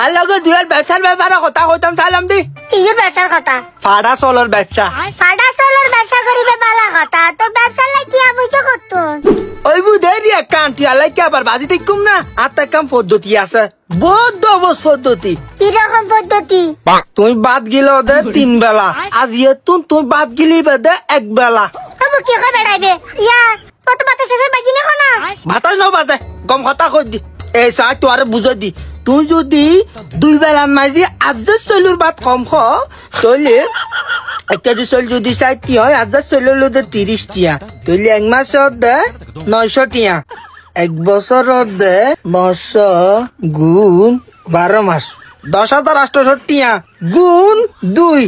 আর লগে দুয়ের ব্যবসার ব্যাপারে কথা কইতাম চাইলাম দি। কি ব্যবসার কথা? ফাড়া চলর ব্যবসা। ফাড়া চলর ব্যবসা করিবে বালা কথা, তো ব্যবসা লাই কি আবশ্যক করতো? ওই বুধেরি একান্টি আলাই কি আবার বাজি দেখুম না। আর তার কাম পদ্ধতি আছে, বহুত দবস পদ্ধতি। কি রকম পদ্ধতি? তুই বাদ গিলে ওদের 3 বেলা, আজ ইয়েতুন তুই বাদ গিলি বেদে 1 বেলা। তবু কি করে বেড়াইবে? ইয়া কত বাতাস শেষে বাজি না কোনা? ভাতাস ন বাজে, গম কথা কই দি। এই সাই তো আর বুঝ দি, তুই যদি 2 বেলা মাঝি আজ চলুর বাদ কম খ, তইলে 1 কেজি চল যদি চাই কি হয়, আজ চলুর 30 টিয়া, তইলে 1 মাসত দে 900 টিয়া, 1 বছরত দে 900 গুণ 12 মাস 10,800 টিয়া গুণ 2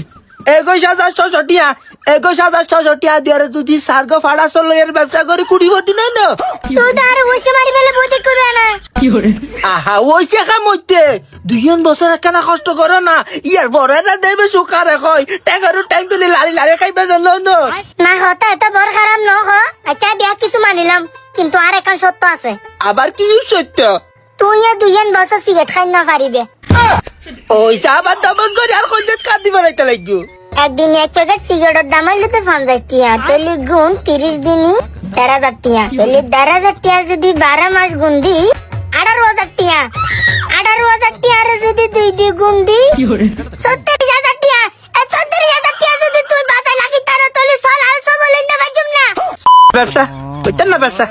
21,600 টিয়া। 21,600 টিয়া দিয়ে যদি সার্গ ফাড়া চলের ব্যবসা করে কুড়ি বদি নাই না। তুই তো আর ওইসে মারি ফেলে বদি করবে না। আহা ওইসে কাম হইতে 2 বছর একখানা কষ্ট করে না, ইয়ার বড় না দেবে সুকারে কয় ট্যাঙ্গারু ট্যাঙ্ক তুলে লারি লারি খাইবে জানো না। না হতা এত বড় খারাপ ন হ। আচ্ছা বিয়া কিছু মানিলাম, কিন্তু আর এখন সত্য আছে। আবার কি সত্য? তুই 2 বছর সিগারেট খাই না পারিবে। ওইসা আবার দমন করে আর কইতে কাঁদি বেড়াইতে লাগবে। একদিন 1 প্যাকেট সিগারেটের দাম হইলো 50 টিয়া, তাহলে গুণ 30 দিনই 13,000 টিয়া, তাহলে 13,000 টিয়া যদি 12 মাস গুণ দি 18,000 টিয়া, 18,000 টিয়ার যদি 2 দিয়ে গুণ দি 70,000 টিয়া। 70,000 টিয়া যদি তুই বাসা লাগি তার তাহলে চল আর সব বলেন না বাজুম না ব্যবসা কইতেন না ব্যবসা।